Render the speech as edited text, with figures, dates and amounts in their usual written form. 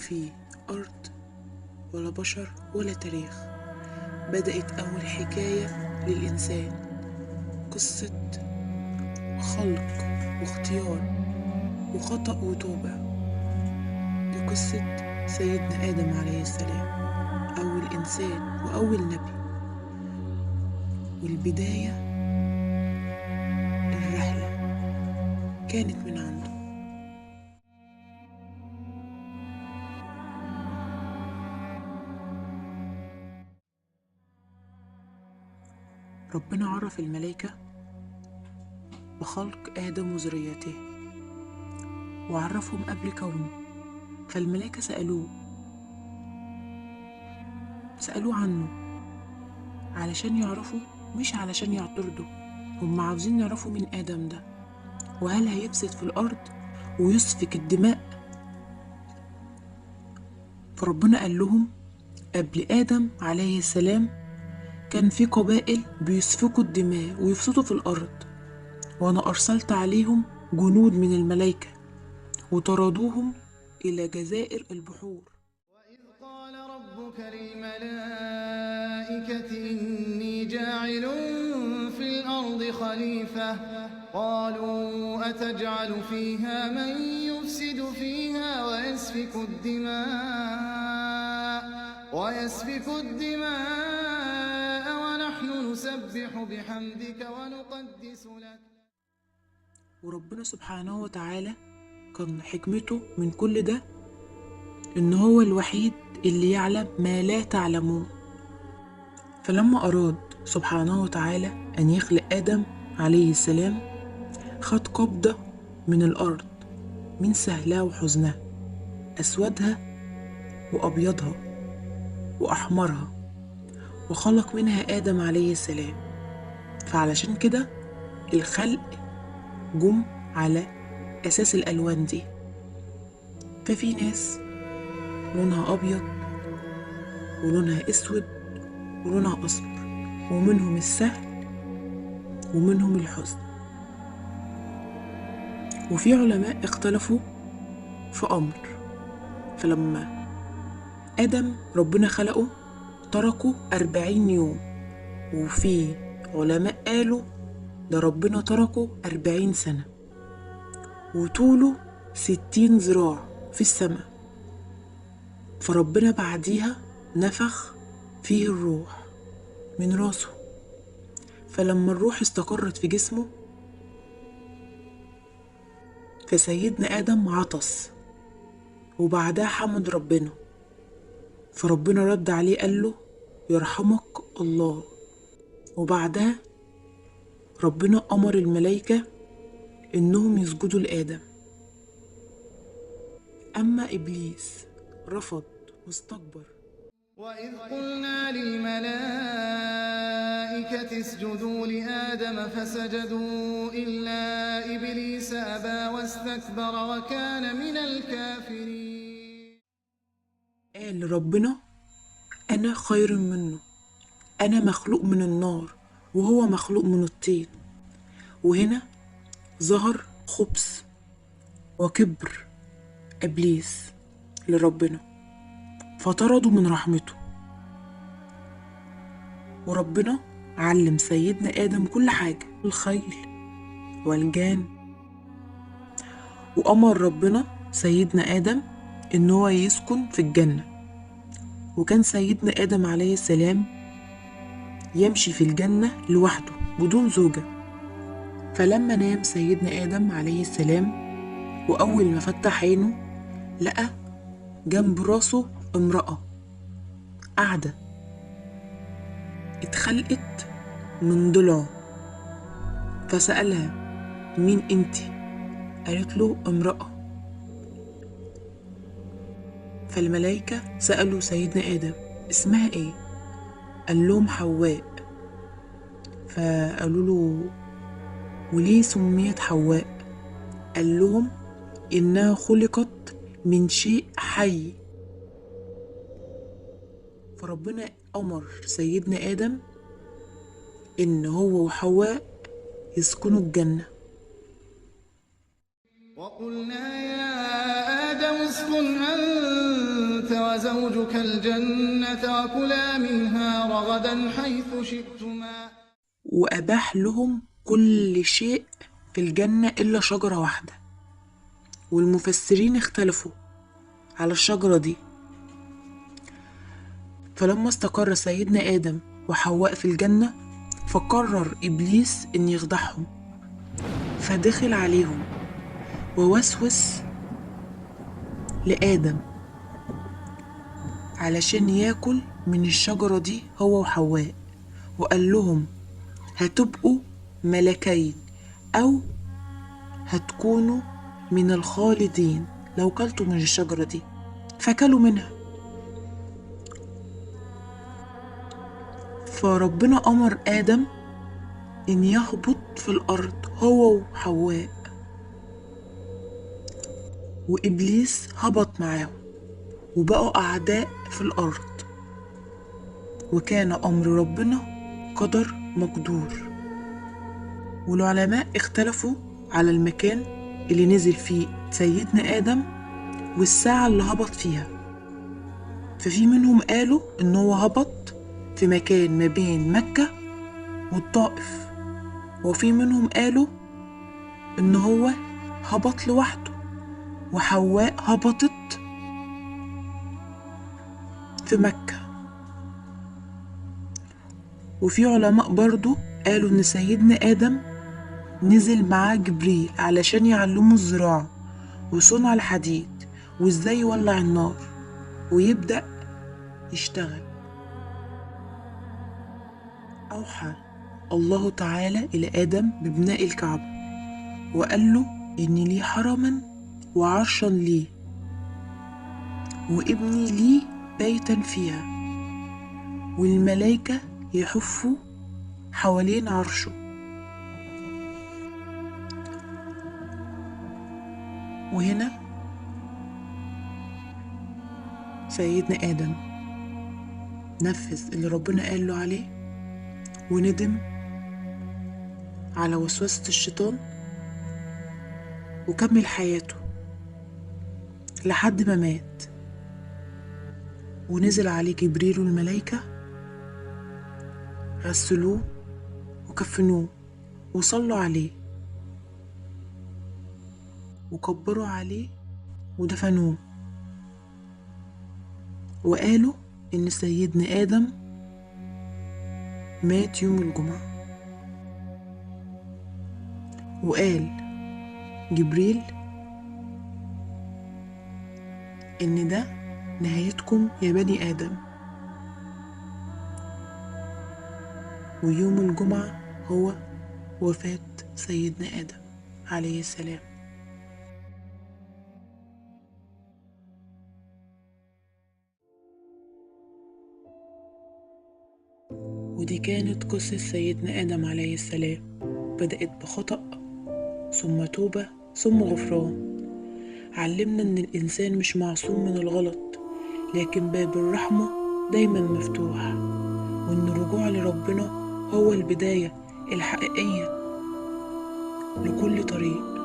فيه أرض ولا بشر ولا تاريخ. بدأت أول حكاية للإنسان، قصة خلق واختيار وخطأ وتوبة. دي قصة سيدنا آدم عليه السلام، أول إنسان وأول نبي، والبداية الرحلة كانت من عنده. ربنا عرف الملائكة بخلق آدم وذريته وعرفهم قبل كونه، فالملائكة سألوه عنه علشان يعرفوا، مش علشان يعترضوا. هم عاوزين يعرفوا مين آدم ده، وهل هيفسد في الأرض ويسفك الدماء. فربنا قال لهم قبل آدم عليه السلام كان في قبائل بيسفكوا الدماء ويفسدوا في الأرض، وأنا أرسلت عليهم جنود من الملائكة وطردوهم إلى جزائر البحور. وإذ قال ربك للملائكة إني جاعل في الأرض خليفة قالوا أتجعل فيها من يفسد فيها ويسفك الدماء ونحن نسبح بحمدك ونقدس لك. وربنا سبحانه وتعالى كان حكمته من كل ده إن هو الوحيد اللي يعلم ما لا تعلمون. فلما أراد سبحانه وتعالى أن يخلق آدم عليه السلام خد قبضة من الأرض، من سهلها وحزنها، أسودها وأبيضها وأحمرها، وخلق منها آدم عليه السلام. فعلشان كده الخلق جم على أساس الألوان دي. ففي ناس لونها أبيض ولونها أسود ولونها أصفر، ومنهم السهل ومنهم الحزن. وفي علماء اختلفوا في أمر، فلما آدم ربنا خلقه تركه 40 يوم، وفي علماء قالوا ده ربنا تركه 40 سنة، وطوله 60 ذراع في السماء. فربنا بعديها نفخ فيه الروح من راسه، فلما الروح استقرت في جسمه فسيدنا آدم عطس، وبعدها حمد ربنا. فربنا رد عليه قال له يرحمك الله. وبعدها ربنا أمر الملائكة إنهم يسجدوا لآدم. أما إبليس رفض واستكبر. وإذ قلنا للملائكة اسجدوا لآدم فسجدوا إلا إبليس أبى واستكبر وكان من الكافرين. قال ربنا أنا خير منه، أنا مخلوق من النار وهو مخلوق من الطين. وهنا ظهر خبث وكبر إبليس لربنا، فطرده من رحمته. وربنا علم سيدنا آدم كل حاجة، الخيل والجان، وأمر ربنا سيدنا آدم إن هو يسكن في الجنة. وكان سيدنا آدم عليه السلام يمشي في الجنة لوحده بدون زوجة. فلما نام سيدنا آدم عليه السلام وأول ما فتح عينه لقى جنب راسه امرأة قاعدة اتخلقت من ضلعه. فسألها مين انتي؟ قالت له امرأة. فالملائكة سألوا سيدنا آدم اسمها ايه؟ قال لهم حواء. فقالوا له وليه سميت حواء؟ قال لهم إنها خلقت من شيء حي. فربنا أمر سيدنا آدم إن هو وحواء يسكنوا الجنة. وقلنا يا آدم اسكن أنت وزوجك الجنة وكلا منها رغدا حيث شئتما. وأباح لهم كل شيء في الجنة إلا شجرة واحدة، والمفسرين اختلفوا على الشجرة دي. فلما استقر سيدنا آدم وحواء في الجنة، فقرر إبليس إن يخدعهم، فدخل عليهم ووسوس لآدم علشان ياكل من الشجرة دي هو وحواء، وقال لهم هتبقوا ملكين أو هتكونوا من الخالدين لو كلتوا من الشجرة دي. فكلوا منها. فربنا أمر آدم إن يهبط في الأرض هو وحواء، وإبليس هبط معاهم وبقوا أعداء في الأرض، وكان أمر ربنا قدر مقدور. والعلماء اختلفوا على المكان اللي نزل فيه سيدنا آدم والساعة اللي هبط فيها. ففي منهم قالوا إن هو هبط في مكان ما بين مكة والطائف، وفي منهم قالوا إن هو هبط لوحده وحواء هبطت في مكة. وفي علماء برضو قالوا إن سيدنا آدم نزل معاه جبريل علشان يعلمه الزراعة وصنع الحديد وإزاي يولع النار ويبدأ يشتغل. أوحى الله تعالى إلى آدم ببناء الكعبة، وقال له إن لي حرما وعرشا لي، وابني لي بيتا فيها، والملائكة يحفوا حوالين عرشه. وهنا سيدنا آدم نفذ اللي ربنا قال له عليه، وندم على وسوسة الشيطان، وكمل حياته لحد ما مات. ونزل عليه جبريل والملائكة، غسلوه وكفنوه وصلوا عليه وكبروا عليه ودفنوه، وقالوا إن سيدنا آدم مات يوم الجمعة. وقال جبريل إن ده نهايتكم يا بني آدم، ويوم الجمعة هو وفاة سيدنا آدم عليه السلام. ودي كانت قصة سيدنا آدم عليه السلام، بدأت بخطأ ثم توبة ثم غفران. علمنا إن الإنسان مش معصوم من الغلط، لكن باب الرحمة دايما مفتوح، وإن الرجوع لربنا هو البداية الحقيقية لكل طريق.